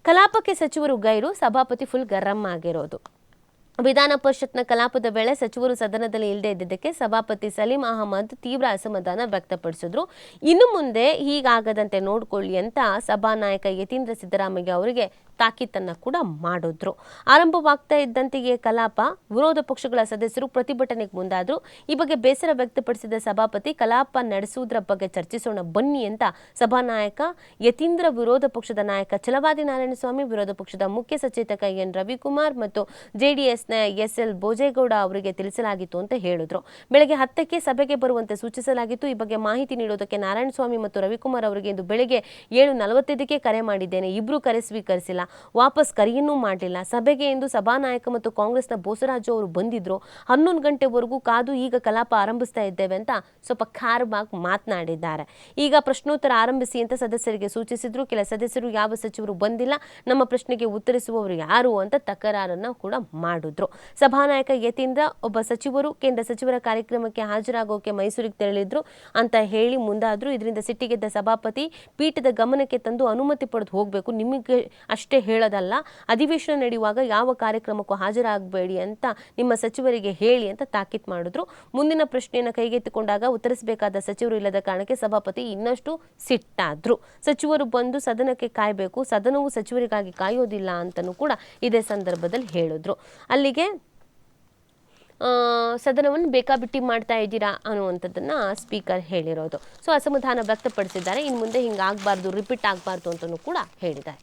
ಕಲಾಪಕ್ಕೆ ಸಚಿವರು ಗೈರು, ಸಭಾಪತಿ ಫುಲ್ ಗರಂ ಆಗಿರೋದು. ವಿಧಾನ ಪರಿಷತ್ನ ಕಲಾಪದ ವೇಳೆ ಸಚಿವರು ಸದನದಲ್ಲಿ ಇಲ್ಲದೆ ಇದ್ದಿದ್ದಕ್ಕೆ ಸಭಾಪತಿ ಸಲೀಂ ಅಹಮದ್ ತೀವ್ರ ಅಸಮಾಧಾನ ವ್ಯಕ್ತಪಡಿಸಿದ್ರು. ಇನ್ನು ಮುಂದೆ ಹೀಗಾಗದಂತೆ ನೋಡಿಕೊಳ್ಳಿ ಅಂತ ಸಭಾನಾಯಕ ಯತೀಂದ್ರ ಸಿದ್ದರಾಮಯ್ಯ ಅವರಿಗೆ ತಾಕೀತನ್ನ ಕೂಡ ಮಾಡಿದ್ರು. ಆರಂಭವಾಗ್ತಾ ಇದ್ದಂತೆಯೇ ಕಲಾಪ ವಿರೋಧ ಪಕ್ಷಗಳ ಸದಸ್ಯರು ಪ್ರತಿಭಟನೆಗೆ ಮುಂದಾದ್ರು. ಈ ಬಗ್ಗೆ ಬೇಸರ ವ್ಯಕ್ತಪಡಿಸಿದ ಸಭಾಪತಿ ಕಲಾಪ ನಡೆಸುವುದರ ಬಗ್ಗೆ ಚರ್ಚಿಸೋಣ ಬನ್ನಿ ಅಂತ ಸಭಾನಾಯಕ ಯತೀಂದ್ರ, ವಿರೋಧ ಪಕ್ಷದ ನಾಯಕ ಛಲವಾದಿ ನಾರಾಯಣಸ್ವಾಮಿ, ವಿರೋಧ ಪಕ್ಷದ ಮುಖ್ಯ ಸಚೇತಕ ಎನ್ ರವಿಕುಮಾರ್ ಮತ್ತು ಜೆಡಿಎಸ್ನ ಎಸ್.ಎಲ್. ಭೋಜೇಗೌಡ ಅವರಿಗೆ ತಿಳಿಸಲಾಗಿತ್ತು ಅಂತ ಹೇಳಿದ್ರು. ಬೆಳಗ್ಗೆ 10ಕ್ಕೆ ಸಭೆಗೆ ಬರುವಂತೆ ಸೂಚಿಸಲಾಗಿತ್ತು. ಈ ಬಗ್ಗೆ ಮಾಹಿತಿ ನೀಡೋದಕ್ಕೆ ನಾರಾಯಣಸ್ವಾಮಿ ಮತ್ತು ರವಿಕುಮಾರ್ ಅವರಿಗೆ ಇಂದು ಬೆಳಗ್ಗೆ 7:45ಕ್ಕೆ ಕರೆ ಮಾಡಿದ್ದೇನೆ. ಇಬ್ರು ಕರೆ ಸ್ವೀಕರಿಸಿಲ್ಲ, ವಾಪಸ್ ಕರೆಯನ್ನೂ ಮಾಡಲಿಲ್ಲ. ಸಭೆಗೆ ಎಂದು ಸಭಾನಾಯಕ ಮತ್ತು ಕಾಂಗ್ರೆಸ್ನ ಬೋಸರಾಜು ಅವರು ಬಂದಿದ್ರು. 11 ಗಂಟೆವರೆಗೂ ಕಾದು ಈಗ ಕಲಾಪ ಆರಂಭಿಸ್ತಾ ಇದ್ದೇವೆ ಅಂತ ಸ್ವಲ್ಪ ಖಾರವಾಗಿ ಮಾತನಾಡಿದ್ದಾರೆ. ಈಗ ಪ್ರಶ್ನೋತ್ತರ ಆರಂಭಿಸಿ ಅಂತ ಸದಸ್ಯರಿಗೆ ಸೂಚಿಸಿದ್ರು. ಕೆಲ ಸದಸ್ಯರು ಯಾವ ಸಚಿವರು ಬಂದಿಲ್ಲ, ನಮ್ಮ ಪ್ರಶ್ನೆಗೆ ಉತ್ತರಿಸುವವರು ಯಾರು ಅಂತ ತಕರಾರನ್ನ ಕೂಡ ಮಾಡಿದ್ರು. ಸಭಾನಾಯಕ ಯತೀಂದ್ರ ಒಬ್ಬ ಸಚಿವರು ಕೇಂದ್ರ ಸಚಿವರ ಕಾರ್ಯಕ್ರಮಕ್ಕೆ ಹಾಜರಾಗೋಕೆ ಮೈಸೂರಿಗೆ ತೆರಳಿದ್ರು ಅಂತ ಹೇಳಿ ಮುಂದಾದ್ರು. ಇದರಿಂದ ಸಿಟ್ಟಿಗೆದ್ದ ಸಭಾಪತಿ ಪೀಠದ ಗಮನಕ್ಕೆ ತಂದು ಅನುಮತಿ ಪಡೆದು ಹೋಗಬೇಕು, ನಿಮಗೆ ಅಷ್ಟೇ ಹೇಳೋದಲ್ಲ, ಅಧಿವೇಶನ ನಡೆಯುವಾಗ ಯಾವ ಕಾರ್ಯಕ್ರಮಕ್ಕೂ ಹಾಜರಾಗಬೇಡಿ ಅಂತ ನಿಮ್ಮ ಸಚಿವರಿಗೆ ಹೇಳಿ ಅಂತ ತಾಕೀತು ಮಾಡಿದ್ರು. ಮುಂದಿನ ಪ್ರಶ್ನೆಯನ್ನು ಕೈಗೆತ್ತಿಕೊಂಡಾಗ ಉತ್ತರಿಸಬೇಕಾದ ಸಚಿವರು ಇಲ್ಲದ ಕಾರಣಕ್ಕೆ ಸಭಾಪತಿ ಇನ್ನಷ್ಟು ಸಿಟ್ಟಾದ್ರು. ಸಚಿವರು ಬಂದು ಸದನಕ್ಕೆ ಕಾಯಬೇಕು, ಸದನವು ಸಚಿವರಿಗಾಗಿ ಕಾಯೋದಿಲ್ಲ ಅಂತಲೂ ಕೂಡ ಇದೇ ಸಂದರ್ಭದಲ್ಲಿ ಹೇಳಿದ್ರು. ಅಲ್ಲಿಗೆ ಸದನವನ್ನು ಬೇಕಾಬಿಟ್ಟಿ ಮಾಡ್ತಾ ಇದ್ದೀರಾ ಅನ್ನುವಂಥದ್ದನ್ನು ಸ್ಪೀಕರ್ ಹೇಳಿರೋದು. ಸೊ ಅಸಮಾಧಾನ ವ್ಯಕ್ತಪಡಿಸಿದ್ದಾರೆ. ಇನ್ನು ಮುಂದೆ ಹಿಂಗಾಗಬಾರ್ದು, ರಿಪೀಟ್ ಆಗಬಾರ್ದು ಅಂತಲೂ ಕೂಡ ಹೇಳಿದ್ದಾರೆ.